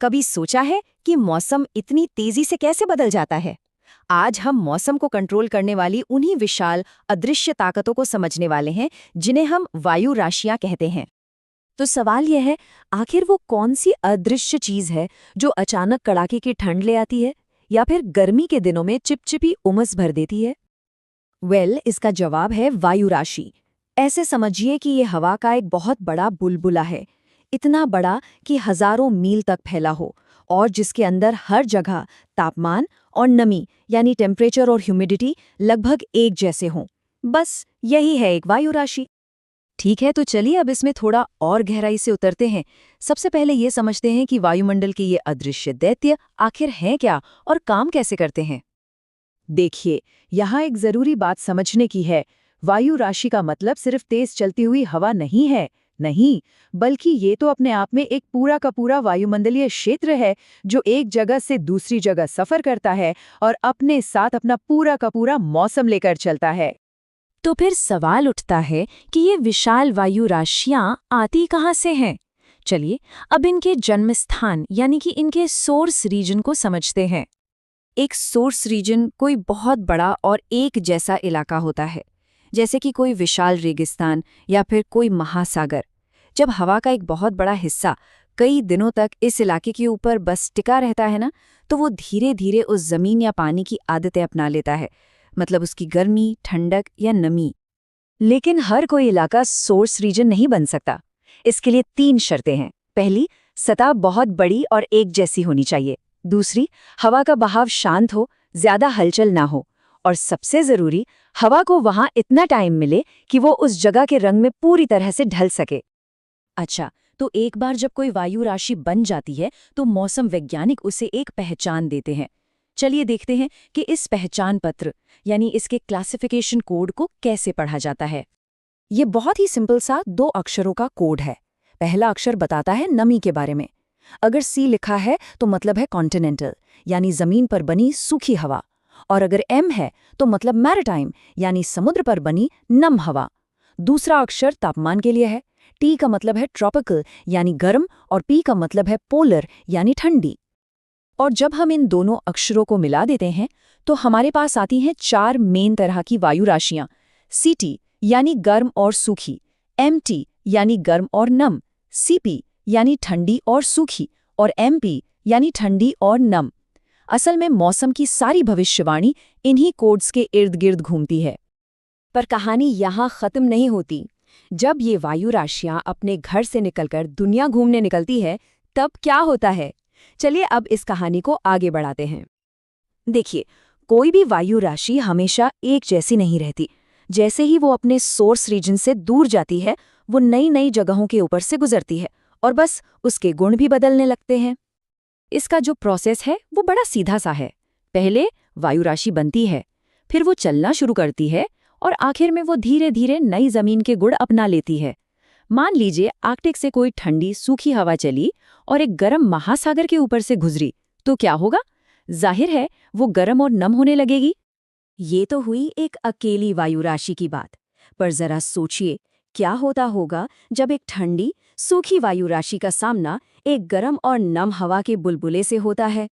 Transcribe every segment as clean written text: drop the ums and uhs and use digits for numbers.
कभी सोचा है कि मौसम इतनी तेजी से कैसे बदल जाता है? आज हम मौसम को कंट्रोल करने वाली उन्हीं विशाल अदृश्य ताकतों को समझने वाले हैं जिन्हें हम वायु राशियां कहते हैं। तो सवाल यह है, आखिर वो कौन सी अदृश्य चीज है जो अचानक कड़ाके की ठंड ले आती है या फिर गर्मी के दिनों में चिपचिपी उमस भर देती है? इसका जवाब है वायु राशि। ऐसे समझिए कि ये हवा का एक बहुत बड़ा बुलबुला है, इतना बड़ा कि हजारों मील तक फैला हो और जिसके अंदर हर जगह तापमान और नमी यानी टेम्परेचर और ह्यूमिडिटी लगभग एक जैसे हों। बस यही है एक वायु राशि। ठीक है, तो चलिए अब इसमें थोड़ा और गहराई से उतरते हैं। सबसे पहले ये समझते हैं कि वायुमंडल के ये अदृश्य दैत्य आखिर हैं क्या और काम कैसे करते हैं। देखिए, यहाँ एक जरूरी बात समझने की है। वायु राशि का मतलब सिर्फ तेज चलती हुई हवा नहीं है, नहीं, बल्कि ये तो अपने आप में एक पूरा का पूरा वायुमंडलीय क्षेत्र है जो एक जगह से दूसरी जगह सफर करता है और अपने साथ अपना पूरा का पूरा मौसम लेकर चलता है। तो फिर सवाल उठता है कि ये विशाल वायु राशियां आती कहाँ से हैं? चलिए अब इनके जन्म स्थान यानी कि इनके सोर्स रीजन को समझते हैं। एक सोर्स रीजन कोई बहुत बड़ा और एक जैसा इलाका होता है, जैसे कि कोई विशाल रेगिस्तान या फिर कोई महासागर। जब हवा का एक बहुत बड़ा हिस्सा कई दिनों तक इस इलाके के ऊपर बस टिका रहता है ना, तो वो धीरे धीरे उस जमीन या पानी की आदतें अपना लेता है, मतलब उसकी गर्मी, ठंडक या नमी। लेकिन हर कोई इलाका सोर्स रीजन नहीं बन सकता। इसके लिए 3 शर्तें हैं। पहली, सतह बहुत बड़ी और एक जैसी होनी चाहिए। दूसरी, हवा का बहाव शांत हो, ज्यादा हलचल ना हो। और सबसे जरूरी, हवा को वहां इतना टाइम मिले कि वो उस जगह के रंग में पूरी तरह से ढल सके। अच्छा, तो एक बार जब कोई वायु राशि बन जाती है तो मौसम वैज्ञानिक उसे एक पहचान देते हैं। चलिए देखते हैं कि इस पहचान पत्र यानी इसके क्लासिफिकेशन कोड को कैसे पढ़ा जाता है। ये बहुत ही सिंपल सा 2 अक्षरों का कोड है। पहला अक्षर बताता है नमी के बारे में। अगर सी लिखा है तो मतलब है कॉन्टिनेंटल यानी जमीन पर बनी सूखी हवा, और अगर एम है तो मतलब मैरिटाइम यानी समुद्र पर बनी नम हवा। दूसरा अक्षर तापमान के लिए है। टी का मतलब है ट्रॉपिकल यानी गर्म और पी का मतलब है पोलर यानी ठंडी। और जब हम इन दोनों अक्षरों को मिला देते हैं तो हमारे पास आती हैं 4 मेन तरह की वायु राशियां। सीटी यानी गर्म और सूखी, एमटी यानी गर्म और नम, सीपी यानी ठंडी और सूखी, और एमपी यानी ठंडी और नम। असल में मौसम की सारी भविष्यवाणी इन्हीं कोड्स के इर्द गिर्द घूमती है। पर कहानी यहाँ खत्म नहीं होती। जब ये वायु राशियां अपने घर से निकलकर दुनिया घूमने निकलती है तब क्या होता है? चलिए अब इस कहानी को आगे बढ़ाते हैं। देखिए, कोई भी वायु राशि हमेशा एक जैसी नहीं रहती। जैसे ही वो अपने सोर्स रीजन से दूर जाती है, वो नई नई जगहों के ऊपर से गुजरती है और बस उसके गुण भी बदलने लगते हैं। इसका जो प्रोसेस है वो बड़ा सीधा सा है। पहले वायु राशि बनती है, फिर वो चलना शुरू करती है और आखिर में वो धीरे धीरे नई जमीन के गुण अपना लेती है। मान लीजिए आर्कटिक से कोई ठंडी सूखी हवा चली और एक गर्म महासागर के ऊपर से गुजरी, तो क्या होगा? जाहिर है वो गर्म और नम होने लगेगी। ये तो हुई एक अकेली वायु राशि की बात, पर जरा सोचिए क्या होता होगा जब एक ठंडी सूखी वायु राशि का सामना एक गर्म और नम हवा के बुलबुले से होता है।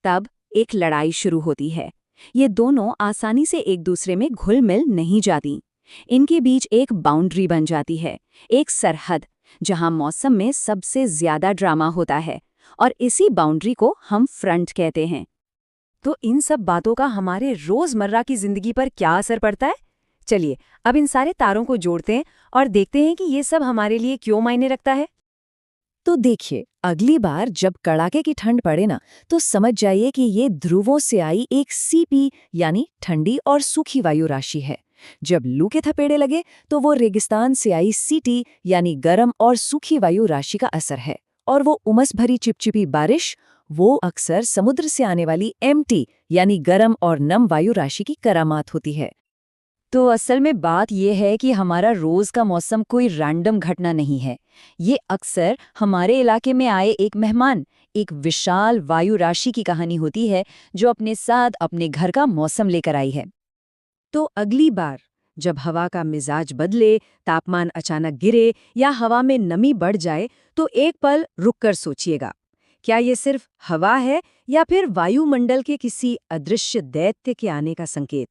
तब एक लड़ाई शुरू होती है। ये दोनों आसानी से एक दूसरे में घुल मिल नहीं जाती। इनके बीच एक बाउंड्री बन जाती है, एक सरहद, जहां मौसम में सबसे ज्यादा ड्रामा होता है, और इसी बाउंड्री को हम फ्रंट कहते हैं। तो इन सब बातों का हमारे रोजमर्रा की जिंदगी पर क्या असर पड़ता है? चलिए अब इन सारे तारों को जोड़ते हैं और देखते हैं कि ये सब हमारे लिए क्यों मायने रखता है। तो देखिए, अगली बार जब कड़ाके की ठंड पड़े ना, तो समझ जाइए कि ये ध्रुवों से आई एक सीपी यानी ठंडी और सूखी वायु राशि है। जब लू के थपेड़े लगे तो वो रेगिस्तान से आई सीटी यानी गर्म और सूखी वायु राशि का असर है। और वो उमस भरी चिपचिपी बारिश, वो अक्सर समुद्र से आने वाली एमटी यानी गर्म और नम वायु राशि की करामात होती है। तो असल में बात यह है कि हमारा रोज का मौसम कोई रैंडम घटना नहीं है। ये अक्सर हमारे इलाके में आए एक मेहमान, एक विशाल वायु राशि की कहानी होती है जो अपने साथ अपने घर का मौसम लेकर आई है। तो अगली बार जब हवा का मिजाज बदले, तापमान अचानक गिरे या हवा में नमी बढ़ जाए, तो एक पल रुककर सोचिएगा, क्या ये सिर्फ हवा है या फिर वायुमंडल के किसी अदृश्य दैत्य के आने का संकेत?